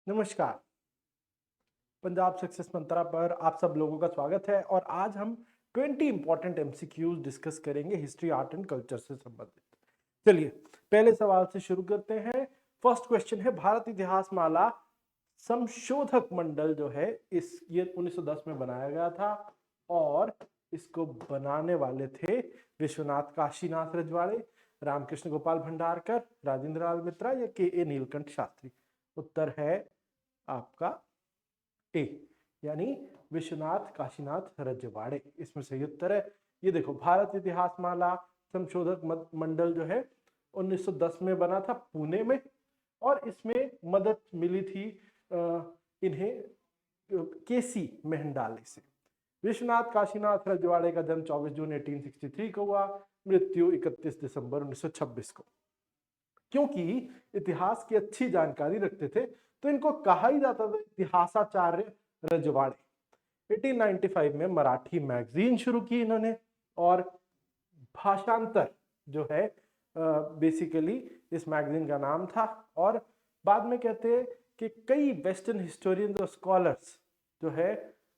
नमस्कार। पंजाब सक्सेस मंत्रा पर आप सब लोगों का स्वागत है और आज हम 20 इंपॉर्टेंट एमसीक्यूज डिस्कस करेंगे हिस्ट्री, आर्ट एंड कल्चर से संबंधित। चलिए पहले सवाल से शुरू करते हैं। फर्स्ट क्वेश्चन है, भारत इतिहास माला संशोधक मंडल जो है ये 1910 में बनाया गया था और इसको बनाने वाले थे विश्वनाथ काशीनाथ रजवाड़े, रामकृष्ण गोपाल भंडारकर, राजेंद्र लाल मित्रा या के नीलकंठ शास्त्री। उत्तर है आपका ए, यानी विश्वनाथ काशीनाथ रजवाड़े इसमें सही उत्तर है। ये देखो, भारत इतिहास माला संशोधक मंडल जो है 1910 में बना था पुणे में और इसमें मदद मिली थी इन्हें केसी मेहंडाले से। विश्वनाथ काशीनाथ रजवाड़े का जन्म 24 जून 1863 को हुआ, मृत्यु 31 दिसंबर 1926 को। क्योंकि इतिहास की अच्छी जानकारी रखते थे तो इनको कहा ही जाता था इतिहासाचार्य रजवाड़े। 1895 में मराठी मैगजीन शुरू की इन्होंने और भाषांतर जो है बेसिकली इस मैगजीन का नाम था। और बाद में कहते हैं कि कई वेस्टर्न हिस्टोरियंस और स्कॉलर्स जो है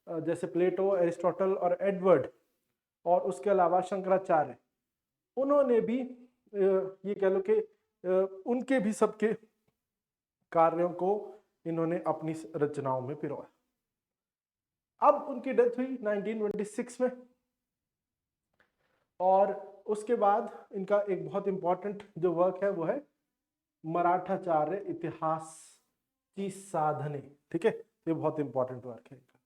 जैसे प्लेटो, एरिस्टोटल और एडवर्ड और उसके अलावा शंकराचार्य, उन्होंने भी ये कह लो कि उनके भी सबके कार्यों को इन्होंने अपनी रचनाओं में पिरोया। अब उनकी डेथ हुई 1926 में और उसके बाद इनका एक बहुत इंपॉर्टेंट जो वर्क है वो है मराठाचार्य इतिहास की साधने। ठीक है, ये बहुत इंपॉर्टेंट वर्क है इनका।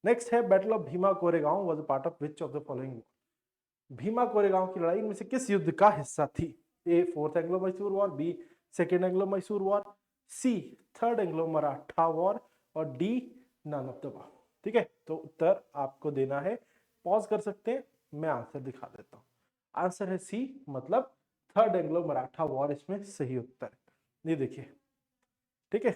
नेक्स्ट है, battle of Bhima Koregaon was a part of which of the following. Bhima Koregaon की लड़ाई में से किस युद्ध का हिस्सा थी? A fourth Anglo Mysore war, B second Anglo Mysore war, C third Anglo Maratha war और D none of the above. ठीक है, तो उत्तर आपको देना है, पॉज कर सकते हैं, मैं आंसर दिखा देता हूं। आंसर है सी, मतलब थर्ड एंग्लो मराठा वॉर इसमें सही उत्तर है। ये देखिए, ठीक है,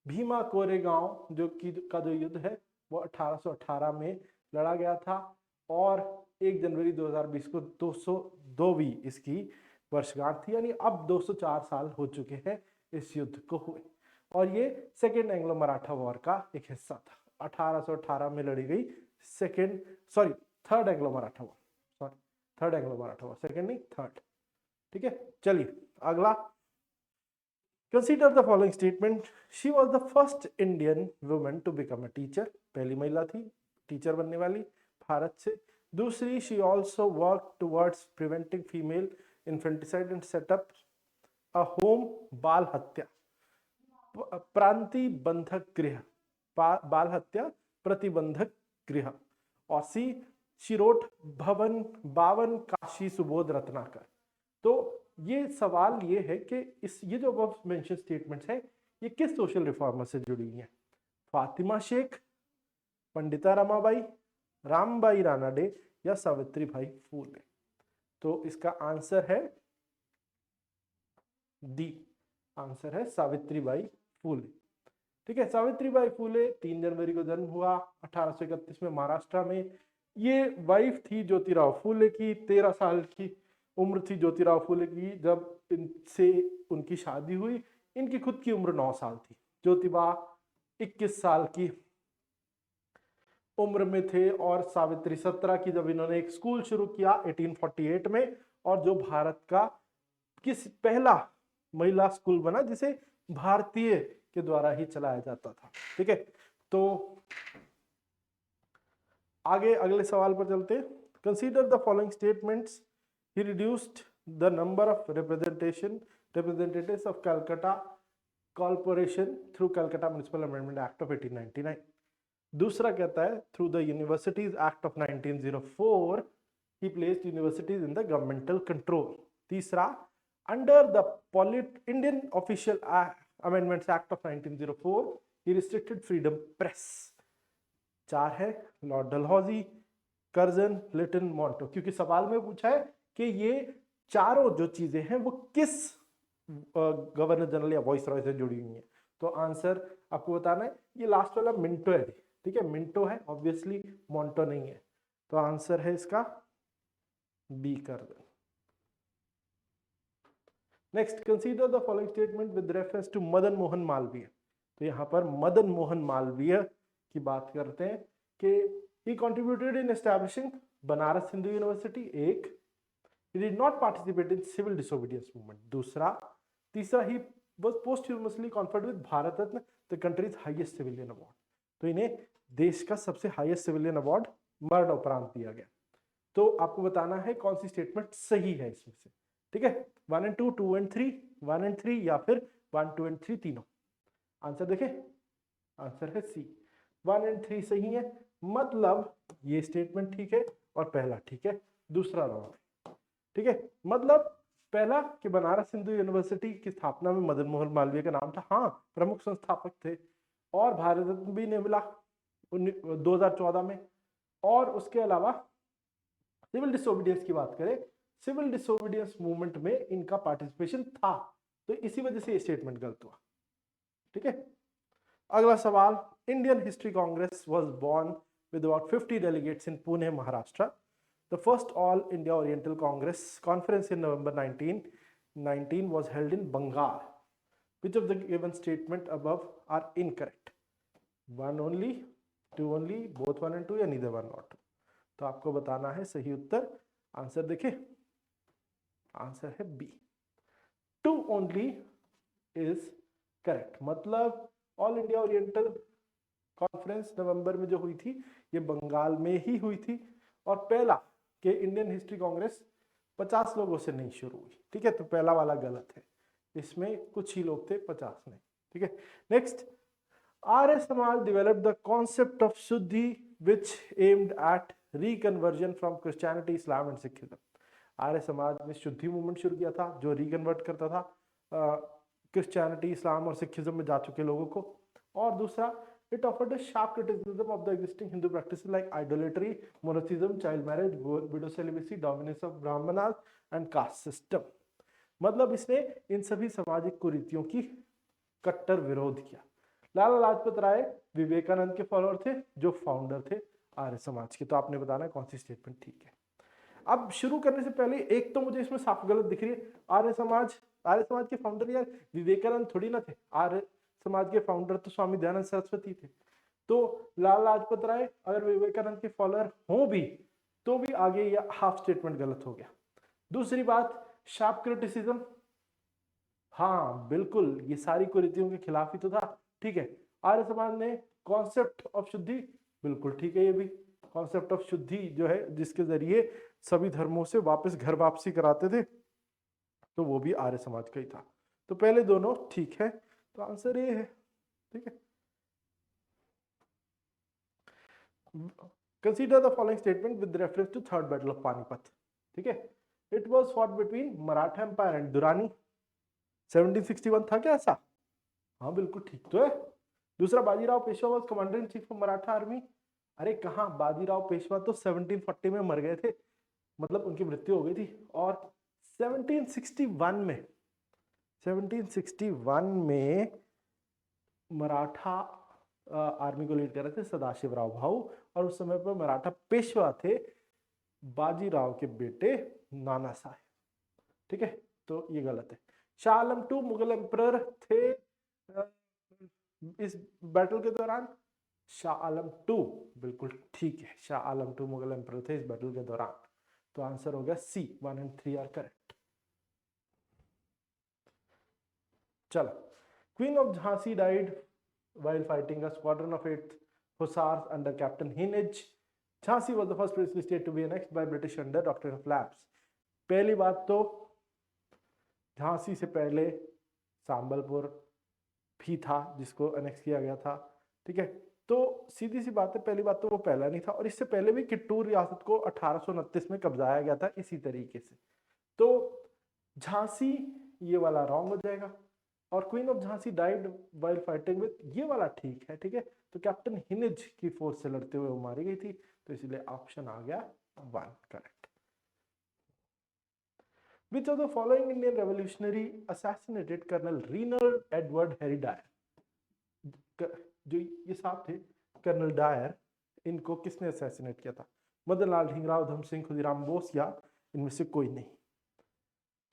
भीमा कोरेगांव जो युद्ध है वो 1818 में लड़ा गया था और 1 जनवरी 2020 को 202वीं इसकी वर्षगांठ थी, यानी अब 204 साल हो चुके हैं इस युद्ध को हुए। और ये सेकेंड एंग्लो मराठा वॉर का एक हिस्सा था। 1818 में लड़ी गई third Anglo Maratha war, second नहीं थर्ड। ठीक है, चलिए अगला। Consider the following statement. She was the first Indian woman to become a teacher. पहली महिला थी टीचर बनने वाली भारत से। दूसरी, she also worked towards preventing female infanticide and set up a home बाल हत्या प्रतिबंधक गृह, बाल हत्या प्रतिबंधक गृह। और सी, she wrote भवन 52 काशी सुबोध रत्नाकर। तो ये सवाल ये है कि ये जो अब मेंशन स्टेटमेंट्स है ये किस सोशल रिफॉर्मर से जुड़ी हुई हैं? फातिमा शेख, पंडिता रमाबाई, रामबाई रानाडे या सावित्री भाई फूले। तो इसका आंसर है डी, आंसर है सावित्री बाई फूले। ठीक है, सावित्री बाई फूले 3 जनवरी को जन्म हुआ 1831 में महाराष्ट्र में। ये वाइफ थी ज्योतिराव फूले की। 13 साल की उम्र थी ज्योतिराव फूले की जब इनसे उनकी शादी हुई। इनकी खुद की उम्र 9 साल थी। ज्योतिबा 21 साल की उम्र में थे और सावित्री 17 की जब इन्होंने एक स्कूल शुरू किया 1848 में, और जो भारत का पहला महिला स्कूल बना जिसे भारतीय के द्वारा ही चलाया जाता था। ठीक है, तो आगे अगले सवाल पर चलते। Consider the following statements. He reduced the number of representatives of Calcutta Corporation through Calcutta Municipal Amendment Act of 1899. दूसरा कहता है through the Universities Act of 1904 he placed universities in the governmental control. तीसरा, under the Indian Official Amendments Act of 1904 he restricted freedom press. 4 है lord Dalhousie, Curzon, Lytton, Minto. क्योंकि सवाल में पूछा है कि ये चारों जो चीजें हैं वो किस गवर्नर जनरल या वॉइस रॉय से जुड़ी हुई हैं, तो आंसर आपको बताना है। ये लास्ट वाला मिंटो है, ठीक है, मिंटो है ऑब्वियसली, मॉन्टो नहीं है। तो आंसर है इसका बी कर दो। Next, consider the following statement with reference to Madan Mohan Malviya. तो यहाँ पर मदन मोहन मालवीय की बात करते हैं कि ही कंट्रीब्यूटेड इन एस्टैब्लिशिंग बनारस हिंदू यूनिवर्सिटी, एक, he did not participate in civil disobedience movement, दूसरा, तीसरा, he was posthumously conferred with Bharat Ratna, the country's highest civilian award। तो इन्हें देश का सबसे हाईएस्ट सिविलियन अवार्ड मरणोपरांत दिया गया। तो आपको बताना है कौन सी स्टेटमेंट सही है इसमें से, ठीक है। 1 and 2, 2 and 3, 1 and 3 या फिर 1, 2 and 3 तीनों। आंसर देखें, आंसर है सी, 1 and 3 सही है, मतलब ये स्टेटमेंट ठीक है और पहला ठीक है, दूसरा रॉन्ग है, ठीक है। मतलब पहला कि बनारस हिंदू यूनिवर्सिटी की स्थापना में मदन मोहन मालवीय का नाम था, हाँ प्रमुख संस्थापक थे, और भारत रत्न भी ने मिला 2014 में। और उसके अलावा सिविल डिसोबीडियंस की बात करें, सिविल डिसोबीडियंस मूवमेंट में इनका पार्टिसिपेशन था, तो इसी वजह से ये स्टेटमेंट गलत हुआ, ठीक है। अगला सवाल, Indian history congress was born with about 50 delegates in Pune, Maharashtra. The first All India Oriental Congress conference in November 1919 was held in Bengal. Which of the given statement above are incorrect? One only, two only, both 1 and 2 या neither 1 nor 2? तो आपको बताना है सही उत्तर। Answer देखें, answer है B, 2 only is correct। मतलब all India oriental conference नवंबर में जो हुई थी ये बंगाल में ही हुई थी, और पहला कि इंडियन हिस्ट्री कांग्रेस 50 लोगों से नहीं शुरू हुई, ठीक है। तो पहला वाला गलत है, इसमें कुछ ही लोग थे, 50 नहीं, ठीक है। Next, Arya Samaj developed the concept of shuddhi which aimed at reconversion from Christianity, Islam and Sikhism. Arya Samaj ने शुद्धि मूवमेंट शुरू किया था जो रिकन्वर्ट करता था क्रिश्चियनिटी, इस्लाम और सिखिज्म में जा चुके लोगों को। और दूसरा, it offered a sharp criticism of the existing Hindu practices like idolatry, monotheism, child marriage, widow celibacy, dominance of brahmanas and caste system। मतलब इसने इन सभी सामाजिक कुरीतियों की कट्टर विरोध किया। लाला लाजपत राय विवेकानंद के फॉलोअर थे जो फाउंडर थे आर्य समाज के। तो आपने बताना कौन सी स्टेटमेंट ठीक है। अब शुरू करने से पहले एक तो मुझे इसमें साफ गलत दिख रही है, आर्य समाज के फाउंडर यार विवेकानंद थोड़ी ना थे, आर्य समाज के फाउंडर तो स्वामी दयानंद सरस्वती थे। तो लाला लाजपत राय अगर विवेकानंद के फॉलोअर हो भी तो भी आगे यह हाफ स्टेटमेंट गलत हो गया। दूसरी बात, शार्प क्रिटिसिज्म, हाँ बिल्कुल ये सारी कुरीतियों के खिलाफ ही तो था, ठीक है। आर्य समाज ने कॉन्सेप्ट ऑफ शुद्धि, बिल्कुल ठीक है, ये भी कॉन्सेप्ट ऑफ शुद्धि जो है जिसके जरिए सभी धर्मों से वापस घर वापसी कराते थे, तो वो भी आर्य समाज का ही था। तो पहले दोनों ठीक है, तो आंसर ये है, ठीक है। Consider the following statement with reference to third battle of Panipat, ठीक है। It was fought between Maratha empire and Durrani, 1761 था क्या ऐसा? हाँ बिल्कुल ठीक तो है। दूसरा, Bajirao Peshwa was commander in chief of Maratha army. अरे कहाँ, बाजीराव पेशवा तो 1740 में मर गए थे, मतलब उनकी मृत्यु हो गई थी। और 1761 में मराठा आर्मी को लीड कर रहे थे सदाशिवराव भाऊ, और उस समय पर मराठा पेशवा थे बाजीराव के बेटे नाना साहेब, ठीक है। तो ये गलत है। शाह आलम टू मुगल एम्परर थे इस बैटल के दौरान, शाह आलम टू बिल्कुल ठीक है, शाह आलम टू मुगल एम्परर थे इस बैटल के दौरान। तो आंसर हो गया सी, 1 and 3 आर करेक्ट। चलो, queen of Jhansi died while fighting a squadron of 8th Hussars under Captain Hinage. Jhansi was the first princely state to be annexed by British under Doctrine of Lapse. पहली बात तो झांसी से पहले सांबलपुर भी था जिसको annex किया गया था, ठीक है। तो सीधी सी बात है, पहली बात तो वो पहला नहीं था, और इससे पहले भी कित्तूर रियासत को 1829 में कब्जाया गया था इसी तरीके से। तो झांसी ये वाला रॉन्ग हो जाएगा, और queen of Jhansi died while fighting with ये वाला ठीक है, ठीक है। तो कैप्टन हिनेज की फोर्स से लड़ते हुए वो मारी गई थी, तो इसलिए ऑप्शन आ गया 1 correct. Which of the following Indian revolutionary assassinated Colonel Reynold Edward Harry Dyer? जो ये साहब थे कर्नल डायर, इनको किसने असैसिनेट किया था? मदन लाल ढींगरा, उधम सिंह, खुदीराम बोस, या इनमें से कोई नहीं?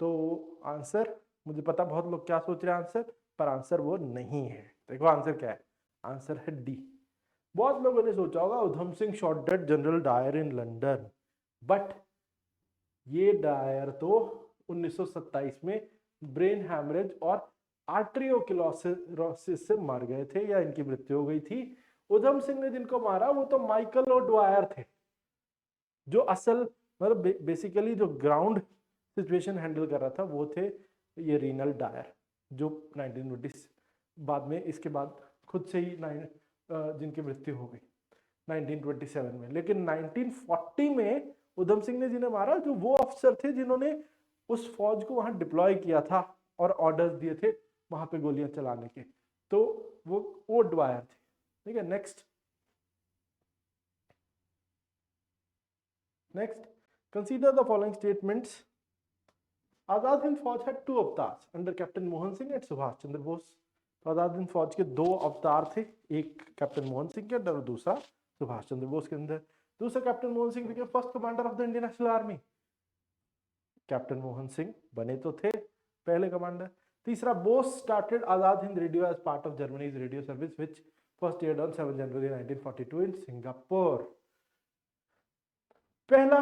तो आंसर मुझे पता बहुत लोग क्या सोच रहे हैं आंसर, पर आंसर वो नहीं है। देखो आंसर क्या है, आंसर है डी। बहुत लोगों ने सोचा होगा Udham Singh shot dead general Dyer in London, but ये डायर तो 1927 में ब्रेन हैमरेज और आर्टरियोक्लोसिस से मर गए थे, या इनकी मृत्यु हो गई थी। उधम सिंह ने जिनको मारा वो तो माइकल और ड्वायर थे, जो असल मतलब बेसिकली जो ग्राउंड सिचुएशन हैंडल कर रहा था वो थे ये रीनल डायर, जो 1920 बाद में इसके बाद खुद से ही जिनकी मृत्यु हो गई 1927 में। लेकिन 1940 में उधम सिंह ने जिन्हें मारा जो वो अफसर थे जिन्होंने उस फौज को वहां डिप्लॉय किया था और ऑर्डर्स दिए थे वहां पे गोलियां चलाने के, तो वो ड्वायर थे। ठीक है, next consider the following statements. Azad Hind Fauj had two avatar under captain Mohan Singh and Subhash Chandra Bose. तो आजाद हिंद फौज के दो अवतार थे, एक कैप्टन मोहन सिंह के अंदर और दूसरा सुभाष चंद्र बोस के अंदर। दूसरा captain Mohan Singh became first commander of the Indian national army. Captain Mohan Singh बने तो थे पहले कमांडर। तीसरा, Bose started Azad Hind radio as part of Germany's radio service which first aired on 7 January 1942 in Singapore. पहला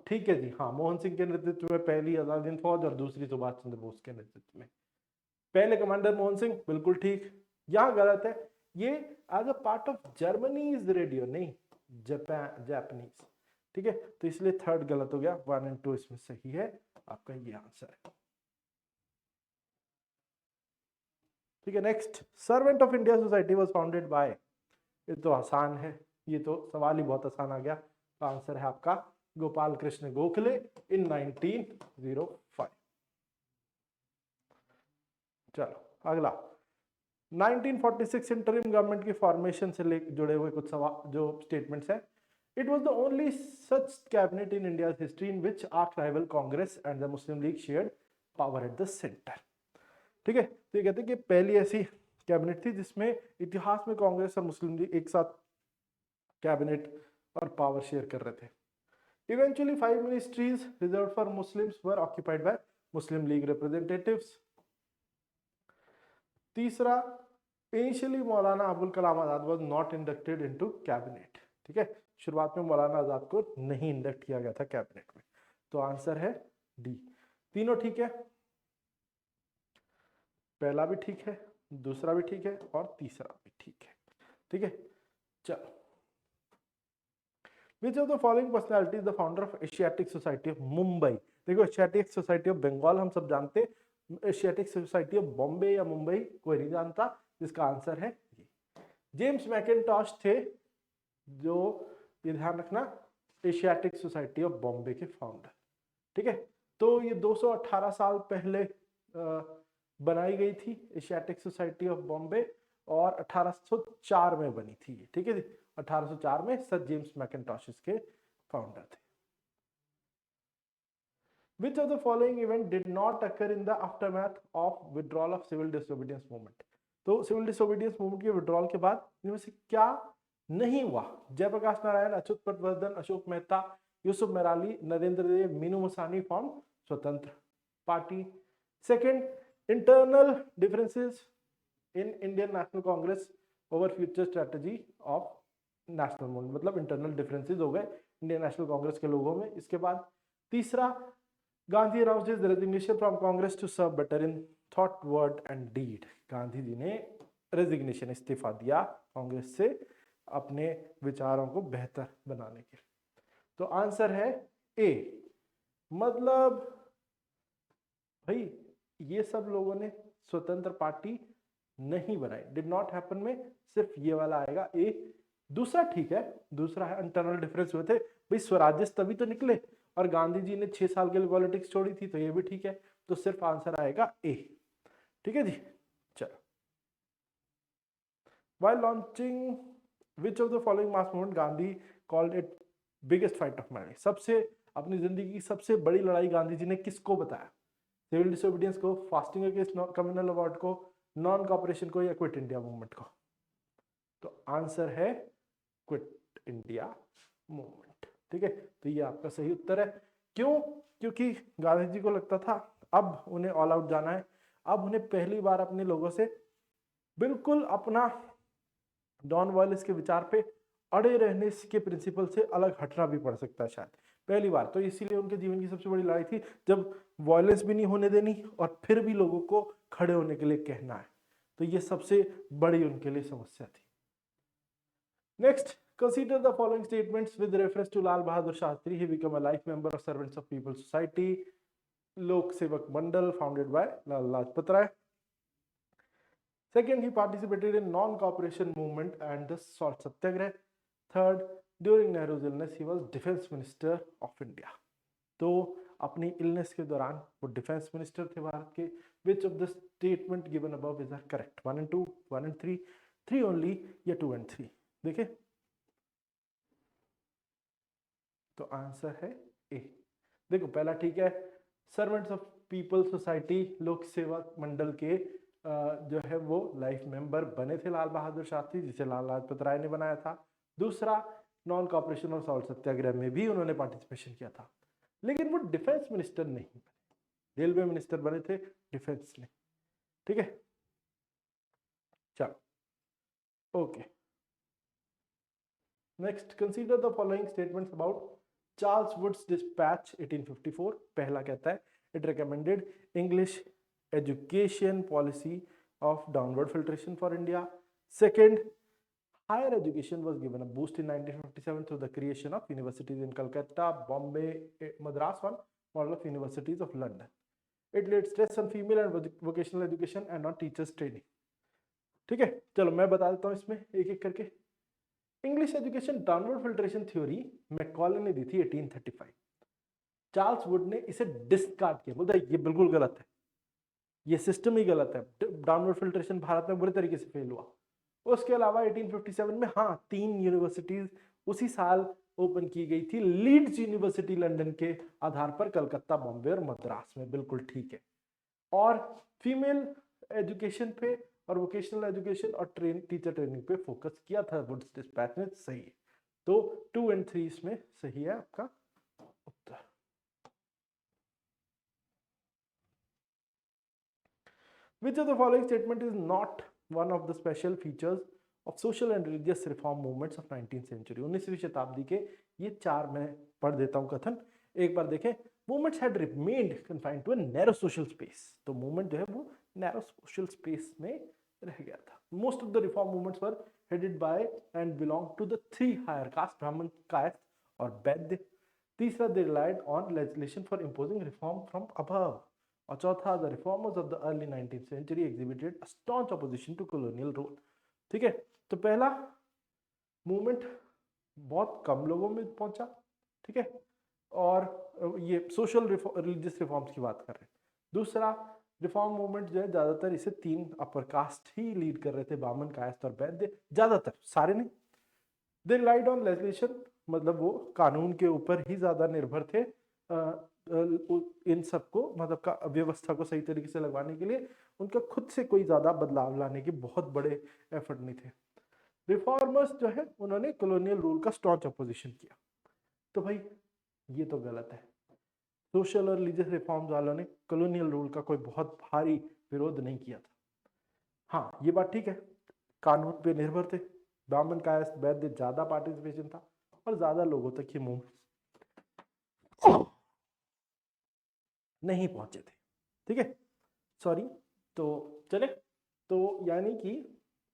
ठीक है जी, हाँ, मोहन सिंह के नेतृत्व में पहली आजाद हिंद फौज और दूसरी सुभाष चंद्र बोस के नेतृत्व में। पहले कमांडर मोहन सिंह, बिल्कुल ठीक। यहां गलत है, ये as a part of Germany's radio, नहीं जापानीज। ठीक है, तो इसलिए थर्ड गलत हो गया, 1 और 2 इसमें सही है, आपका ये आंसर है। ठीक है, next, servant of India society was founded by. ये तो आसान है, ये तो सवाल ही बहुत आसान आ गया। तो आंसर है आपका गोपाल कृष्ण गोखले इन 1905। चलो अगला, 1946 इंटरिम गवर्नमेंट की फॉर्मेशन से जुड़े हुए कुछ सवाल जो स्टेटमेंट्स हैं। It was the only such cabinet in India's history in which arc rival Congress and the Muslim league shared power at the centre. ठीक है, तो ये कहते हैं कि पहली ऐसी कैबिनेट थी जिसमें इतिहास में कांग्रेस और मुस्लिम लीग एक साथ कैबिनेट और पावर शेयर कर रहे थे। Eventually 5 ministries reserved for Muslims were occupied by Muslim League representatives. तीसरा, initially Maulana Abul Kalam Azad was not inducted into cabinet. ठीक है, शुरुआत में मौलाना आजाद को नहीं इंडक्ट किया गया था कैबिनेट में। तो आंसर है डी। तीनों ठीक है, पहला भी ठीक है, दूसरा भी ठीक है और तीसरा भी ठीक है। ठीक है, चलो, विच of the following personality is the founder of Asiatic society of Mumbai. देखो, एशियाटिक सोसाइटी ऑफ बंगाल हम सब जानते, एशियाटिक सोसाइटी ऑफ बॉम्बे या मुंबई कोई नहीं जानता, जिसका आंसर है ये। जेम्स मैकिन्टॉश थे जो, ये ध्यान रखना, एशियाटिक सोसाइटी ऑफ बॉम्बे के फाउंडर। ठीक है, तो ये 218 साल पहले बनाई गई थी एशियाटिक सोसाइटी ऑफ बॉम्बे, और 1804 में बनी थी। ठीक है जी, 1804 में सर जेम्स मैकिन्टॉश के फाउंडर थे। Which of the following event did not occur in the aftermath of withdrawal of civil disobedience movement? तो सिविल डिसोबीडियंस मूवमेंट के विड्रॉल के बाद इनमें से क्या नहीं हुआ? जयप्रकाश नारायण, अच्युत पटवर्धन, अशोक मेहता, यूसुफ मेराली, नरेंद्र देव, मीनू मसानी फॉर्म स्वतंत्र party. Second, internal differences in Indian national Congress over future strategy of national movement, मतलब इंटरनल डिफरेंसेस हो गए इंडियन नेशनल कांग्रेस के लोगों में। इसके बाद तीसरा, Gandhi announced his resignation from Congress to serve better in thought, word and deed. Gandhi ji ने रेजिग्नेशन, इस्तीफा दिया कांग्रेस से अपने विचारों को बेहतर बनाने के। तो आंसर है ए। मतलब भाई ये सब लोगों ने स्वतंत्र पार्टी नहीं बनाई, डिड नॉट हैपन में सिर्फ ये वाला आएगा ए। दूसरा ठीक है, दूसरा है इंटरनल डिफरेंस हुए थे, भाई स्वराज्य तभी तो निकले, और गांधी जी ने 6 साल के लिए पॉलिटिक्स छोड़ी थी, तो ये भी ठीक है। तो सिर्फ आंसर आएगा ए। ठीक है जी, चलो। While launching which of the following mass movement Gandhi called it biggest fight of my life? सबसे अपनी जिंदगी की सबसे बड़ी लड़ाई गांधी जी ने किसको बताया? सिविल डिसोबीडियंस को, फास्टिंग अगेंस्ट कम्युनल अवार्ड को, नॉन कॉपरेशन को, या क्विट इंडिया मूवमेंट को? तो आंसर है क्विट इंडिया मूवमेंट। ठीक है, तो ये आपका सही उत्तर है। क्यों? क्योंकि गांधी जी को लगता था अब उन्हें ऑल आउट जाना है। अब उन्हें पहली बार अपने लोगों से बिल्कुल अपना नॉन वायलेंस के विचार पे अड़े रहने के प्रिंसिपल से अलग हटना भी पड़ सकता है शायद पहली बार। तो इसीलिए उनके जीवन की सबसे बड़ी लड़ाई थी जब वायलेंस भी नहीं होने देनी और फिर भी लोगों को खड़े होने के लिए कहना है। तो ये सबसे बड़ी उनके लिए समस्या थी। Next, consider the following statements with reference to Lal Bahadur Shastri. He became a life member of Servants of People Society, Lok Sevak Mandal, founded by Lal Lajpat Rai. Second, he participated in non-cooperation movement and the Salt Satyagrah. Third, during Nehru's illness, he was Defense Minister of India. तो अपनी illness के दौरान वो defence minister थे भारत के। Which of the statement given above is are correct? 1 and 2, 1 and 3, 3 only या 2 and 3? देखिए तो आंसर है ए। देखो पहला ठीक है, सर्वेंट्स ऑफ पीपल सोसाइटी लोक सेवा मंडल के जो है वो लाइफ मेंबर बने थे लाल बहादुर शास्त्री, जिसे लाल लाजपत राय ने बनाया था। दूसरा, नॉन कॉपरेशन और सॉल्ट सत्याग्रह में भी उन्होंने पार्टिसिपेशन किया था, लेकिन वो डिफेंस मिनिस्टर नहीं बने, रेलवे मिनिस्टर बने थे, डिफेंस नहीं। ठीक है, चलो okay. Next, consider the following statements about Charles Wood's dispatch 1854। पहला कहता है it recommended English education policy of downward filtration for India. Second, higher education was given a boost in 1957 through the creation of universities in Calcutta, Bombay, Madras, one model of universities of London. It laid stress on female and vocational education and on teachers training. ठीक है, चलो मैं बता देता हूँ इसमें एक एक करके। English education downward filtration theory Macaulay ने दी थी 1835। चार्ल्स वुड ने इसे डिस्कार्ड किया, बोलता है ये बिल्कुल गलत है, ये सिस्टम ही गलत है, डाउनवर्ड फिल्ट्रेशन भारत में बुरे तरीके से फेल हुआ। उसके अलावा 1857 में हाँ 3 यूनिवर्सिटीज उसी साल ओपन की गई थी, लीड्स यूनिवर्सिटी लंदन के आधार पर, कलकत्ता, बॉम्बे और मद्रास में, बिल्कुल ठीक है। और फीमेल एजुकेशन पे और वोकेशनल एजुकेशन और टीचर ट्रेनिंग पे फोकस किया था वुड्स डिस्पैच ने, सही है। तो 2 and 3 इसमें सही है आपका उत्तर। Which of the following statement is not one of the special features of social and religious reform movements of 19th century? 19वीं शताब्दी के ये 4 मैं पढ़ देता हूं कथन, एक बार देखें। movements had remained confined to a narrow social space। तो movement जो है वो narrow social space में रह गया था। most of the reform movements were headed by and belonged to the 3 higher castes, ब्राह्मण, कायस्थ और वैद्य। तीसरा, they relied on legislation for imposing reform from above। और चौथा, the reformers of the early 19th century exhibited a staunch opposition to colonial rule. ठीक है, तो पहला movement बहुत कम लोगों में पहुंचा, ठीक है, और ये सोशल रिलीजियस रिफॉर्म्स की बात कर रहे हैं। दूसरा, रिफॉर्म मूवमेंट जो है ज्यादातर इसे 3 अपर कास्ट ही लीड कर रहे थे, ब्राह्मण, कायस्थ और वैद्य, ज्यादातर, सारे नहीं। दे रिलाइड ऑन लेजिस्लेशन, मतलब वो कानून के ऊपर ही ज्यादा निर्भर थे, इन सबको मतलब का व्यवस्था को सही तरीके से लगवाने के लिए उनका खुद से कोई ज्यादा बदलाव लाने के बहुत बड़े एफर्ट नहीं थे। रिफॉर्मर्स जो है उन्होंने कॉलोनियल रूल का स्टॉन्च अपोजिशन किया। तो भाई ये तो गलत है, सोशल और रिलीजियस रिफॉर्म्स वालों ने कॉलोनियल रूल का कोई बहुत भारी विरोध नहीं किया था। हाँ ये बात ठीक है, कानून पे निर्भर थे, ब्राह्मण, कायस्थ, वैद्य, ज्यादा पार्टिसिपेशन था और ज्यादा लोगों तक ये मूव नहीं पहुंचे थे। ठीक है, सॉरी, तो चले, तो यानी कि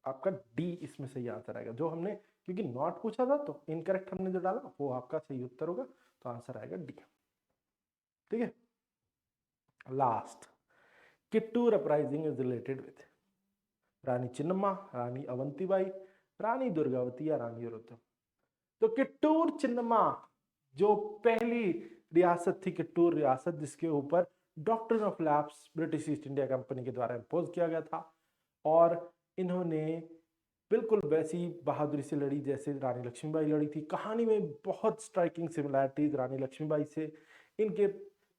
आपका डी इसमें सही आंसर आएगा। जो हमने क्योंकि नॉट पूछा था तो इनकरेक्ट हमने जो डाला वो आपका सही उत्तर होगा, तो आंसर आएगा डी। ठीक है, last, Kittur uprising is related with Rani Chennamma, Rani Avantibai, Rani Durgavati या रानी रुद्रम। तो किट्टूर चिन्नम्मा जो पहली रियासत थी, किट्टूर रियासत, जिसके ऊपर doctrine of lapse British east India company के द्वारा इम्पोज किया गया था, और इन्होंने बिल्कुल वैसी बहादुरी से लड़ी जैसे रानी लक्ष्मीबाई लड़ी थी। कहानी में बहुत स्ट्राइकिंग सिमिलैरिटीज रानी लक्ष्मीबाई से। इनके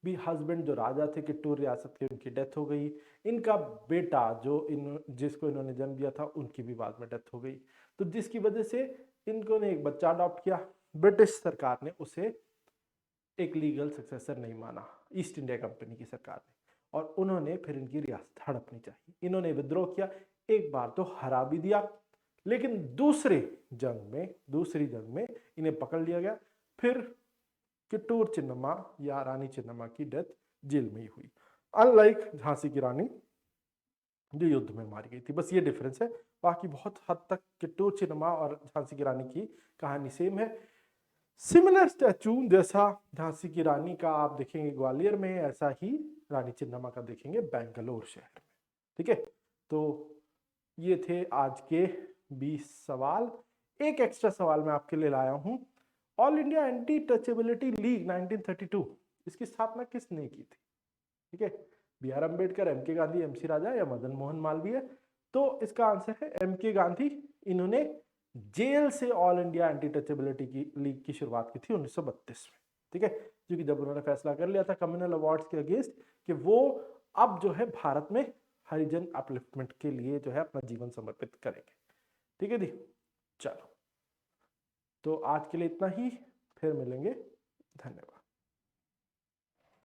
भी हस्बैंड जो राजा थे किट्टूर रियासत के, उनकी डेथ हो गई। इनका बेटा जो जिसको इन्होंने जन्म दिया था, उनकी भी बाद में डेथ हो गई। तो जिसकी वजह से इनको ने एक बच्चा अडॉप्ट किया, ब्रिटिश सरकार ने उसे एक लीगल सक्सेसर नहीं माना, ईस्ट इंडिया कंपनी की सरकार ने, और उन्होंने फिर इनकी रियासत हड़पनी चाहिए। इन्होंने विद्रोह किया, एक बार तो हरा भी दिया, लेकिन दूसरी जंग में इन्हें पकड़ लिया गया। फिर कित्तूर चिन्नम्मा या रानी चिन्नम्मा की डेथ जेल में ही हुई, अनलाइक झांसी की रानी जो युद्ध में मारी गई थी। बस ये डिफरेंस है, बाकी बहुत हद तक कित्तूर चिन्नम्मा और झांसी की रानी की कहानी सेम है। सिमिलर स्टैचू जैसा झांसी की रानी का आप देखेंगे ग्वालियर में, ऐसा ही रानी चिन्नम्मा का देखेंगे बेंगलोर शहर में। ठीक है, तो ये थे आज के 20 सवाल। एक एक्स्ट्रा सवाल मैं आपके लिए लाया हूं। All India anti touchability league 1932, इसकी स्थापना किसने की थी? ठीक है, बी आर अम्बेडकर, एम के गांधी, एम सी राजा या मदन मोहन मालवीय? तो इसका आंसर है एम के गांधी। इन्होंने जेल से ऑल इंडिया एंटी टचेबिलिटी की लीग की शुरुआत की थी 1932 में। ठीक है, क्योंकि जब उन्होंने फैसला कर लिया था कम्युनल अवार्ड्स के अगेंस्ट कि वो अब जो है भारत में हरिजन अपलिफ्टमेंट के लिए जो है अपना जीवन समर्पित करेंगे। ठीक है जी, चलो तो आज के लिए इतना ही, फिर मिलेंगे, धन्यवाद।